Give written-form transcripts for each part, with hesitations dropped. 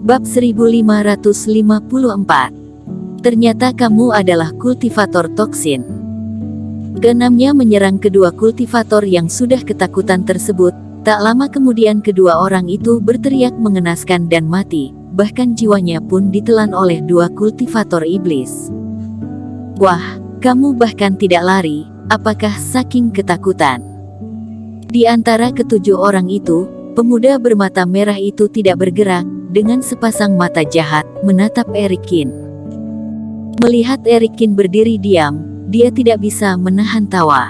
Bab 1554. Ternyata kamu adalah kultivator toksin. Keenamnya menyerang kedua kultivator yang sudah ketakutan tersebut. Tak lama kemudian kedua orang itu berteriak mengenaskan dan mati. Bahkan jiwanya pun ditelan oleh dua kultivator iblis. Wah, kamu bahkan tidak lari, apakah saking ketakutan? Di antara ketujuh orang itu, pemuda bermata merah itu tidak bergerak, dengan sepasang mata jahat, menatap Erikin. Melihat Erikin berdiri diam, dia tidak bisa menahan tawa.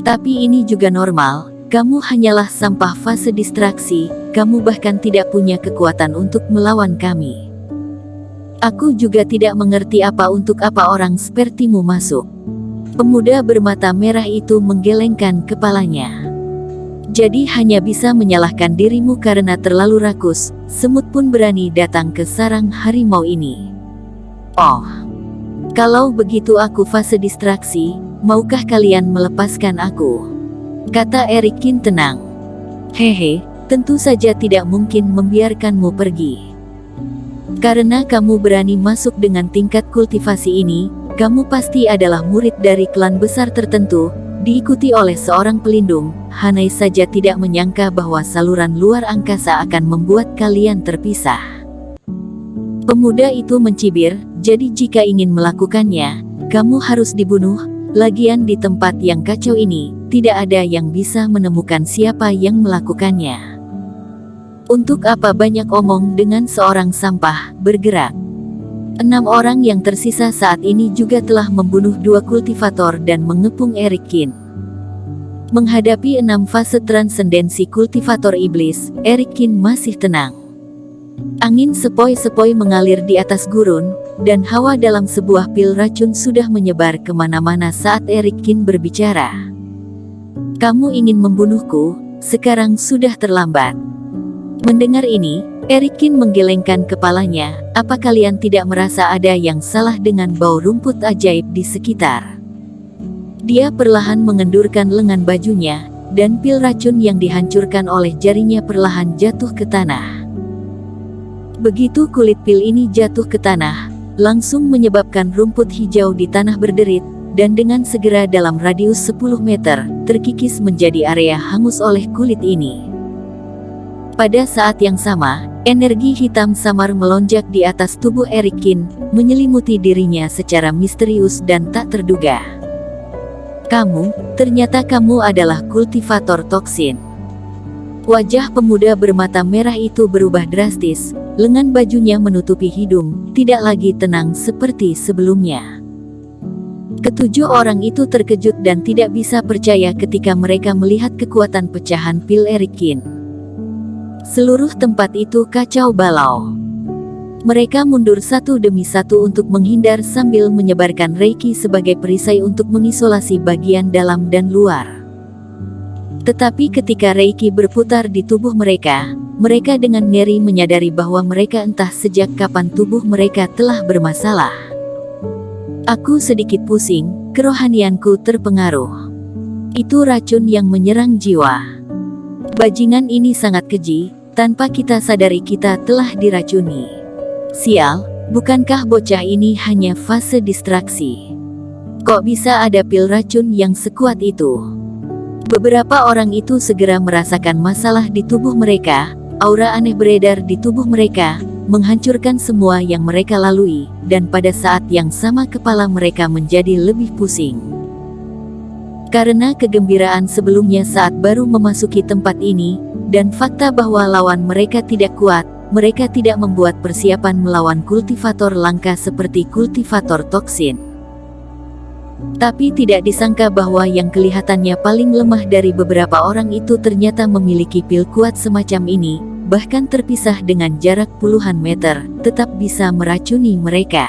Tapi ini juga normal, kamu hanyalah sampah fase distraksi, kamu bahkan tidak punya kekuatan untuk melawan kami. Aku juga tidak mengerti untuk apa orang sepertimu masuk. Pemuda bermata merah itu menggelengkan kepalanya. Jadi hanya bisa menyalahkan dirimu karena terlalu rakus, semut pun berani datang ke sarang harimau ini. Oh, kalau begitu aku fase distraksi, maukah kalian melepaskan aku? Kata Erikin tenang. Hehe, tentu saja tidak mungkin membiarkanmu pergi. Karena kamu berani masuk dengan tingkat kultivasi ini, kamu pasti adalah murid dari klan besar tertentu, diikuti oleh seorang pelindung. Hanai saja tidak menyangka bahwa saluran luar angkasa akan membuat kalian terpisah. Pemuda itu mencibir, jadi jika ingin melakukannya, kamu harus dibunuh. Lagian di tempat yang kacau ini, tidak ada yang bisa menemukan siapa yang melakukannya. Untuk apa banyak omong dengan seorang sampah, bergerak. 6 orang yang tersisa saat ini juga telah membunuh 2 kultivator dan mengepung Erikin. Menghadapi 6 fase transendensi kultivator iblis, Erikin masih tenang. Angin sepoi-sepoi mengalir di atas gurun, dan hawa dalam sebuah pil racun sudah menyebar kemana-mana saat Erikin berbicara. Kamu ingin membunuhku, sekarang sudah terlambat. Mendengar ini, Erikin menggelengkan kepalanya. Apa kalian tidak merasa ada yang salah dengan bau rumput ajaib di sekitar? Dia perlahan mengendurkan lengan bajunya, dan pil racun yang dihancurkan oleh jarinya perlahan jatuh ke tanah. Begitu kulit pil ini jatuh ke tanah, langsung menyebabkan rumput hijau di tanah berderit, dan dengan segera dalam radius 10 meter, terkikis menjadi area hangus oleh kulit ini. Pada saat yang sama, energi hitam samar melonjak di atas tubuh Erikin, menyelimuti dirinya secara misterius dan tak terduga. Ternyata kamu adalah kultivator toksin. Wajah pemuda bermata merah itu berubah drastis, lengan bajunya menutupi hidung, tidak lagi tenang seperti sebelumnya. Ketujuh orang itu terkejut dan tidak bisa percaya ketika mereka melihat kekuatan pecahan pil Erikin. Seluruh tempat itu kacau balau. Mereka mundur satu demi satu untuk menghindar sambil menyebarkan reiki sebagai perisai untuk mengisolasi bagian dalam dan luar. Tetapi ketika reiki berputar di tubuh mereka, mereka dengan ngeri menyadari bahwa mereka entah sejak kapan tubuh mereka telah bermasalah. Aku sedikit pusing, kerohanianku terpengaruh. Itu racun yang menyerang jiwa. Bajingan ini sangat keji, tanpa kita sadari kita telah diracuni. Sial, bukankah bocah ini hanya fase distraksi? Kok bisa ada pil racun yang sekuat itu? Beberapa orang itu segera merasakan masalah di tubuh mereka, aura aneh beredar di tubuh mereka, menghancurkan semua yang mereka lalui, dan pada saat yang sama kepala mereka menjadi lebih pusing. Karena kegembiraan sebelumnya saat baru memasuki tempat ini, dan fakta bahwa lawan mereka tidak kuat, mereka tidak membuat persiapan melawan kultivator langka seperti kultivator toksin. Tapi tidak disangka bahwa yang kelihatannya paling lemah dari beberapa orang itu ternyata memiliki pil kuat semacam ini, bahkan terpisah dengan jarak puluhan meter, tetap bisa meracuni mereka.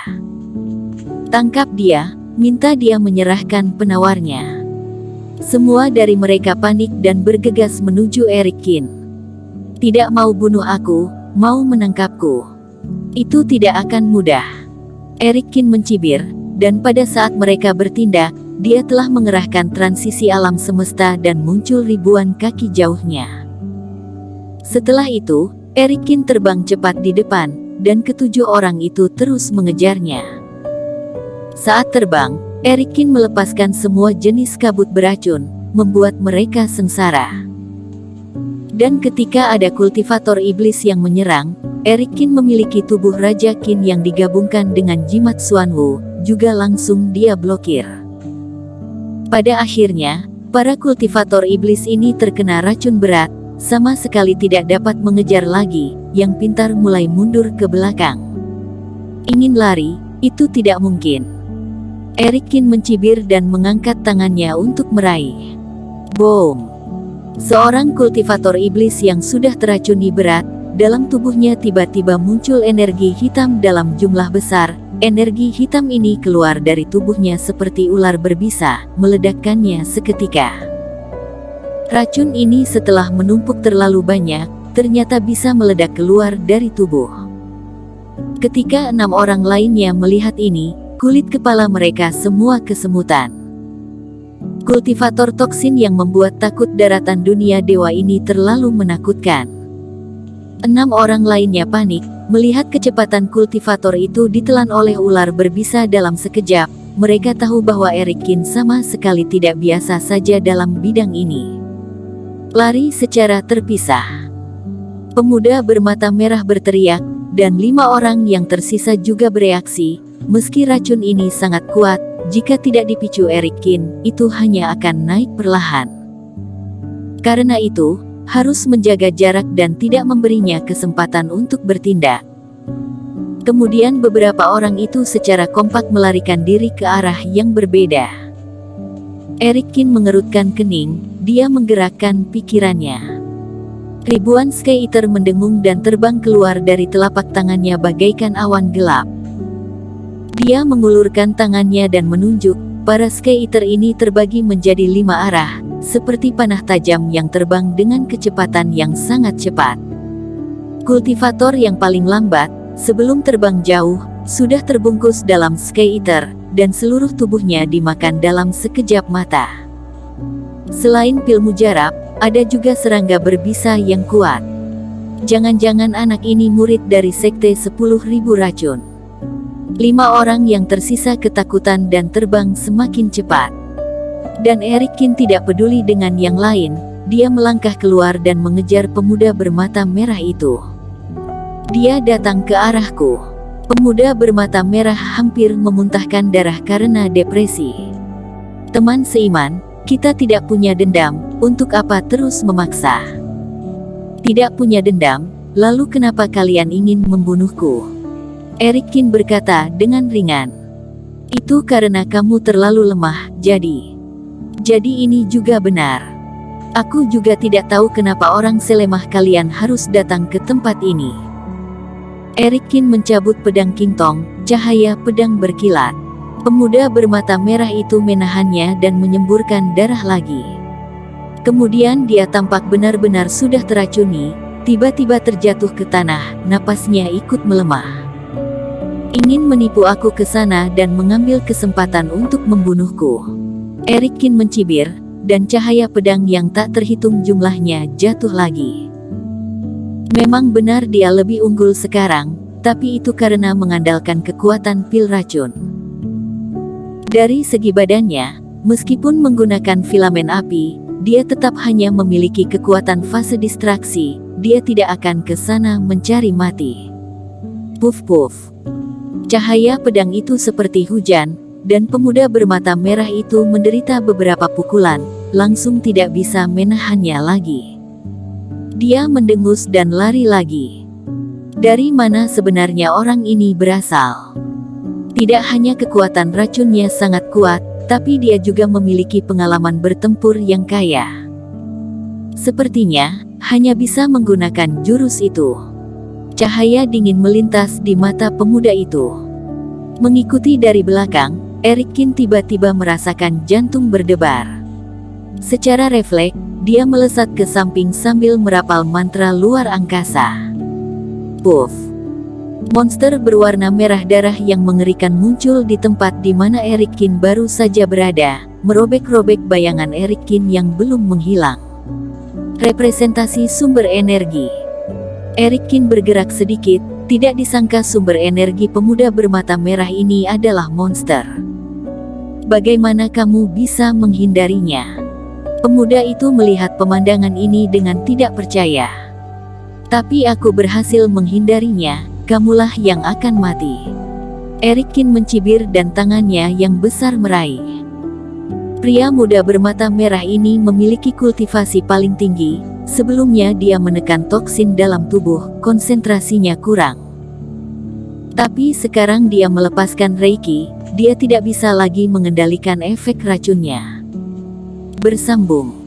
Tangkap dia, minta dia menyerahkan penawarnya. Semua dari mereka panik dan bergegas menuju Erikin. Tidak mau bunuh aku, mau menangkapku. Itu tidak akan mudah. Erikin mencibir, dan pada saat mereka bertindak, dia telah mengerahkan transisi alam semesta dan muncul ribuan kaki jauhnya. Setelah itu, Erikin terbang cepat di depan, dan ketujuh orang itu terus mengejarnya. Saat terbang, Erikin melepaskan semua jenis kabut beracun, membuat mereka sengsara. Dan ketika ada kultivator iblis yang menyerang, Erikin memiliki tubuh Raja Qin yang digabungkan dengan jimat Xuanwu, juga langsung dia blokir. Pada akhirnya, para kultivator iblis ini terkena racun berat, sama sekali tidak dapat mengejar lagi, yang pintar mulai mundur ke belakang. Ingin lari, itu tidak mungkin. Erikin mencibir dan mengangkat tangannya untuk meraih. Boom! Seorang kultivator iblis yang sudah teracuni berat, dalam tubuhnya tiba-tiba muncul energi hitam dalam jumlah besar. Energi hitam ini keluar dari tubuhnya seperti ular berbisa, meledakkannya seketika. Racun ini setelah menumpuk terlalu banyak, ternyata bisa meledak keluar dari tubuh. Ketika 6 orang lainnya melihat ini, kulit kepala mereka semua kesemutan. Kultivator toksin yang membuat takut daratan dunia dewa ini terlalu menakutkan. 6 orang lainnya panik, melihat kecepatan kultivator itu ditelan oleh ular berbisa dalam sekejap. Mereka tahu bahwa Erikin sama sekali tidak biasa saja dalam bidang ini. Lari secara terpisah. Pemuda bermata merah berteriak, dan 5 orang yang tersisa juga bereaksi. Meski racun ini sangat kuat, jika tidak dipicu Erikin, itu hanya akan naik perlahan. Karena itu, harus menjaga jarak dan tidak memberinya kesempatan untuk bertindak. Kemudian beberapa orang itu secara kompak melarikan diri ke arah yang berbeda. Erikin mengerutkan kening, dia menggerakkan pikirannya. Ribuan Sky Eater mendengung dan terbang keluar dari telapak tangannya bagaikan awan gelap. Dia mengulurkan tangannya dan menunjuk. Para Sky Eater ini terbagi menjadi 5 arah, seperti panah tajam yang terbang dengan kecepatan yang sangat cepat. Kultivator yang paling lambat, sebelum terbang jauh, sudah terbungkus dalam Sky Eater, dan seluruh tubuhnya dimakan dalam sekejap mata. Selain pil mujarab, ada juga serangga berbisa yang kuat. Jangan-jangan anak ini murid dari sekte 10.000 racun. 5 orang yang tersisa ketakutan dan terbang semakin cepat. Dan Erikin tidak peduli dengan yang lain, dia melangkah keluar dan mengejar pemuda bermata merah itu. Dia datang ke arahku. Pemuda bermata merah hampir memuntahkan darah karena depresi. Teman seiman, kita tidak punya dendam, untuk apa terus memaksa? Tidak punya dendam, lalu kenapa kalian ingin membunuhku? Erikin berkata dengan ringan. Itu karena kamu terlalu lemah, jadi ini juga benar. Aku juga tidak tahu kenapa orang selemah kalian harus datang ke tempat ini. Erikin mencabut pedang Qingtong, cahaya pedang berkilat. Pemuda bermata merah itu menahannya dan menyemburkan darah lagi. Kemudian dia tampak benar-benar sudah teracuni, tiba-tiba terjatuh ke tanah, napasnya ikut melemah. Ingin menipu aku ke sana dan mengambil kesempatan untuk membunuhku. Erikin mencibir, dan cahaya pedang yang tak terhitung jumlahnya jatuh lagi. Memang benar dia lebih unggul sekarang, tapi itu karena mengandalkan kekuatan pil racun. Dari segi badannya, meskipun menggunakan filamen api, dia tetap hanya memiliki kekuatan fase distraksi, dia tidak akan ke sana mencari mati. Puf-puf. Cahaya pedang itu seperti hujan, dan pemuda bermata merah itu menderita beberapa pukulan, langsung tidak bisa menahannya lagi. Dia mendengus dan lari lagi. Dari mana sebenarnya orang ini berasal? Tidak hanya kekuatan racunnya sangat kuat, tapi dia juga memiliki pengalaman bertempur yang kaya. Sepertinya, hanya bisa menggunakan jurus itu. Cahaya dingin melintas di mata pemuda itu. Mengikuti dari belakang, Erikin tiba-tiba merasakan jantung berdebar. Secara refleks, dia melesat ke samping sambil merapal mantra luar angkasa. Puff. Monster berwarna merah darah yang mengerikan muncul di tempat di mana Erikin baru saja berada, merobek-robek bayangan Erikin yang belum menghilang. Representasi sumber energi. Erikin bergerak sedikit, tidak disangka sumber energi pemuda bermata merah ini adalah monster. Bagaimana kamu bisa menghindarinya? Pemuda itu melihat pemandangan ini dengan tidak percaya. Tapi aku berhasil menghindarinya, kamulah yang akan mati. Erikin mencibir dan tangannya yang besar meraih. Pria muda bermata merah ini memiliki kultivasi paling tinggi. Sebelumnya dia menekan toksin dalam tubuh, konsentrasinya kurang. Tapi sekarang dia melepaskan Reiki, dia tidak bisa lagi mengendalikan efek racunnya. Bersambung.